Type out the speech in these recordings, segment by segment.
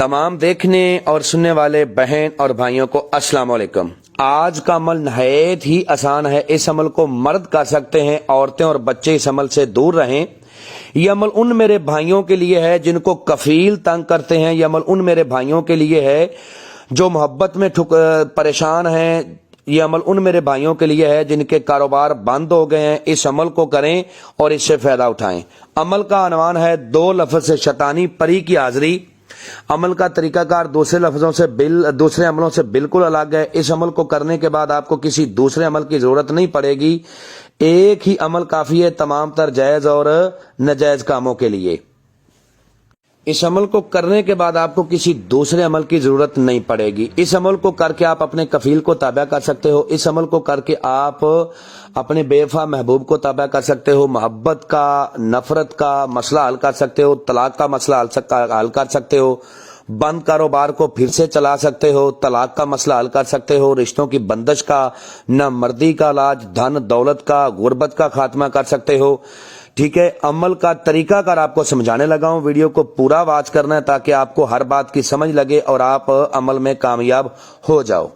تمام دیکھنے اور سننے والے بہن اور بھائیوں کو السلام علیکم۔ آج کا عمل نہایت ہی آسان ہے، اس عمل کو مرد کر سکتے ہیں، عورتیں اور بچے اس عمل سے دور رہیں۔ یہ عمل ان میرے بھائیوں کے لیے ہے جن کو کفیل تنگ کرتے ہیں، یہ عمل ان میرے بھائیوں کے لیے ہے جو محبت میں پریشان ہیں، یہ عمل ان میرے بھائیوں کے لیے ہے جن کے کاروبار بند ہو گئے ہیں۔ اس عمل کو کریں اور اس سے فائدہ اٹھائیں۔ عمل کا عنوان ہے 2 لفظ سے شیطانی پری کی حاضری۔ عمل کا طریقہ کار دوسرے عملوں سے بالکل الگ ہے۔ اس عمل کو کرنے کے بعد آپ کو کسی دوسرے عمل کی ضرورت نہیں پڑے گی، ایک ہی عمل کافی ہے تمام تر جائز اور ناجائز کاموں کے لیے۔ اس عمل کو کرنے کے بعد آپ کو کسی دوسرے عمل کی ضرورت نہیں پڑے گی۔ اس عمل کو کر کے آپ اپنے کفیل کو تابع کر سکتے ہو، اس عمل کو کر کے آپ اپنے بے وفا محبوب کو تابع کر سکتے ہو، محبت کا، نفرت کا مسئلہ حل کر سکتے ہو، طلاق کا مسئلہ حل کر سکتے ہو، بند کاروبار کو پھر سے چلا سکتے ہو، طلاق کا مسئلہ حل کر سکتے ہو، رشتوں کی بندش کا، نامردی کا علاج، دھن دولت کا، غربت کا خاتمہ کر سکتے ہو۔ ٹھیک ہے، عمل کا طریقہ کار آپ کو سمجھانے لگا ہوں، ویڈیو کو پورا واچ کرنا ہے تاکہ آپ کو ہر بات کی سمجھ لگے اور آپ عمل میں کامیاب ہو جاؤ۔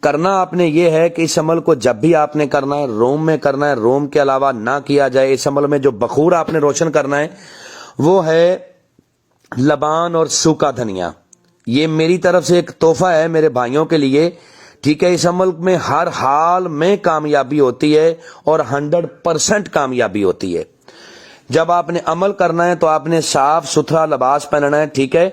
کرنا آپ نے یہ ہے کہ اس عمل کو جب بھی آپ نے کرنا ہے روم میں کرنا ہے، روم کے علاوہ نہ کیا جائے۔ اس عمل میں جو بخور آپ نے روشن کرنا ہے وہ ہے لبان اور سوکھا دھنیا۔ یہ میری طرف سے ایک تحفہ ہے میرے بھائیوں کے لیے۔ ٹھیک ہے، اس عمل میں ہر حال میں کامیابی ہوتی ہے اور 100% کامیابی ہوتی ہے۔ جب آپ نے عمل کرنا ہے تو آپ نے صاف ستھرا لباس پہننا ہے، ٹھیک ہے،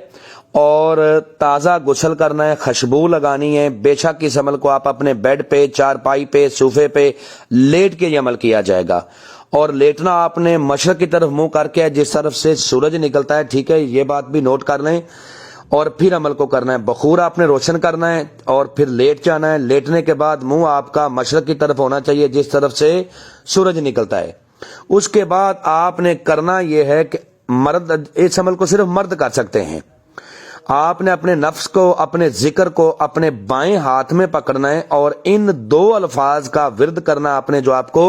اور تازہ غسل کرنا ہے، خوشبو لگانی ہے۔ بے شک اس عمل کو آپ اپنے بیڈ پہ، چارپائی پہ، صوفے پہ لیٹ کے یہ عمل کیا جائے گا، اور لیٹنا آپ نے مشرق کی طرف منہ کر کے جس طرف سے سورج نکلتا ہے، ٹھیک ہے، یہ بات بھی نوٹ کر لیں، اور پھر عمل کو کرنا ہے۔ بخور آپ نے روشن کرنا ہے اور پھر لیٹ جانا ہے۔ لیٹنے کے بعد منہ آپ کا مشرق کی طرف ہونا چاہیے جس طرف سے سورج نکلتا ہے۔ اس کے بعد آپ نے کرنا یہ ہے کہ مرد اس عمل کو صرف مرد کر سکتے ہیں۔ آپ نے اپنے نفس کو، اپنے ذکر کو اپنے بائیں ہاتھ میں پکڑنا ہے اور ان 2 الفاظ کا ورد کرنا آپ نے جو آپ کو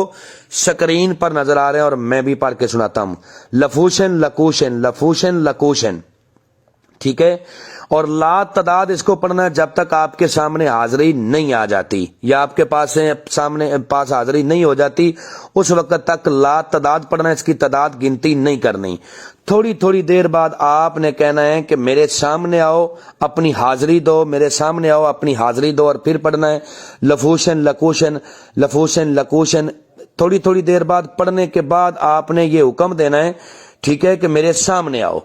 سکرین پر نظر آ رہے ہیں، اور میں بھی پڑھ کے سناتا ہوں۔ لفوشن لکوشن، لفوشن لکوشن، ٹھیک ہے، اور لا تعداد اس کو پڑھنا ہے جب تک آپ کے سامنے حاضری نہیں آ جاتی، یا آپ کے پاس حاضری نہیں ہو جاتی، اس وقت تک لا تعداد پڑھنا ہے، اس کی تعداد گنتی نہیں کرنی۔ تھوڑی تھوڑی دیر بعد آپ نے کہنا ہے کہ میرے سامنے آؤ، اپنی حاضری دو، میرے سامنے آؤ، اپنی حاضری دو، اور پھر پڑھنا ہے لفوشن لکوشن، لفوشن لکوشن۔ تھوڑی تھوڑی دیر بعد پڑھنے کے بعد آپ نے یہ حکم دینا ہے، ٹھیک ہے، کہ میرے سامنے آؤ۔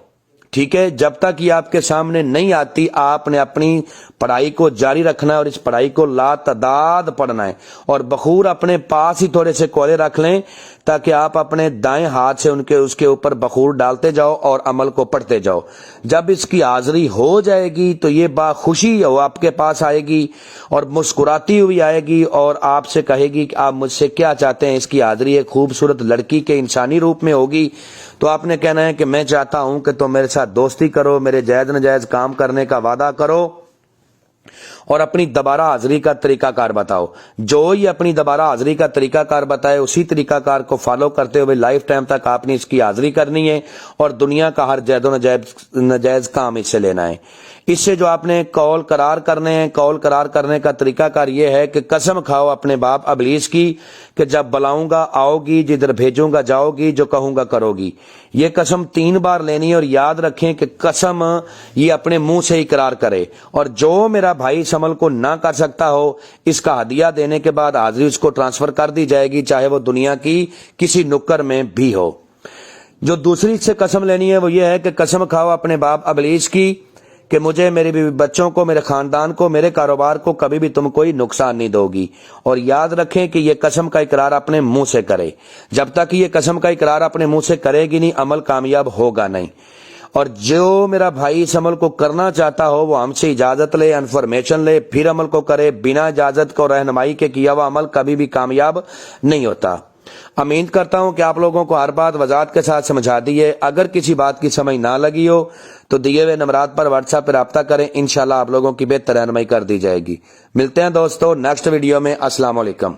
ٹھیک ہے، جب تک یہ آپ کے سامنے نہیں آتی آپ نے اپنی پڑھائی کو جاری رکھنا ہے اور اس پڑھائی کو لا تعداد پڑھنا ہے، اور بخور اپنے پاس ہی تھوڑے سے کولے رکھ لیں تاکہ آپ اپنے دائیں ہاتھ سے اس کے اوپر بخور ڈالتے جاؤ اور عمل کو پڑھتے جاؤ۔ جب اس کی حاضری ہو جائے گی تو یہ باخوشی آپ کے پاس آئے گی اور مسکراتی ہوئی آئے گی اور آپ سے کہے گی کہ آپ مجھ سے کیا چاہتے ہیں۔ اس کی حاضری ایک خوبصورت لڑکی کے انسانی روپ میں ہوگی، تو آپ نے کہنا ہے کہ میں چاہتا ہوں کہ تم میرے ساتھ دوستی کرو، میرے جائز ناجائز کام کرنے کا وعدہ کرو، اور اپنی دوبارہ حاضری کا طریقہ کار بتاؤ۔ جو ہی اپنی دوبارہ حاضری کا طریقہ کار بتائے اسی طریقہ کار کو فالو کرتے ہوئے لائف ٹائم تک آپ نے اس کی حاضری کرنی ہے، اور دنیا کا ہر جائز و ناجائز کام اس سے لینا ہے۔ اس سے جو آپ نے قول قرار کرنے ہیں، قول قرار کرنے کا طریقہ کار یہ ہے کہ قسم کھاؤ اپنے باپ ابلیس کی کہ جب بلاؤں گا آؤ گی، جدھر بھیجوں گا جاؤ گی، جو کہوں گا کرو گی۔ یہ قسم 3 بار لینی ہے، اور یاد رکھیں کہ قسم یہ اپنے منہ سے اقرار کرے، اور جو میرا بھائی اس عمل کو نہ کر سکتا ہو اس کا ہدیہ دینے کے بعد حاضری اس کو ٹرانسفر کر دی جائے گی، چاہے وہ دنیا کی کسی نکر میں بھی ہو۔ جو دوسری سے قسم لینی ہے وہ یہ ہے کہ قسم کھاؤ اپنے باپ ابلیس کی کہ مجھے، میرے بیوی بچوں کو، میرے خاندان کو، میرے کاروبار کو کبھی بھی تم کوئی نقصان نہیں دو گی۔ اور یاد رکھیں کہ یہ قسم کا اقرار اپنے منہ سے کرے۔ جب تک یہ قسم کا اقرار اپنے منہ سے کرے گی نہیں عمل کامیاب ہوگا نہیں۔ اور جو میرا بھائی اس عمل کو کرنا چاہتا ہو وہ ہم سے اجازت لے، انفارمیشن لے، پھر عمل کو کرے۔ بنا اجازت کو رہنمائی کے کیا ہوا عمل کبھی بھی کامیاب نہیں ہوتا۔ امید کرتا ہوں کہ آپ لوگوں کو ہر بات وضاحت کے ساتھ سمجھا دی ہے۔ اگر کسی بات کی سمجھ نہ لگی ہو تو دیے ہوئے نمبرات پر واٹس ایپ پہ رابطہ کریں، انشاءاللہ آپ لوگوں کی بہتر رہنمائی کر دی جائے گی۔ ملتے ہیں دوستو نیکسٹ ویڈیو میں۔ السلام علیکم۔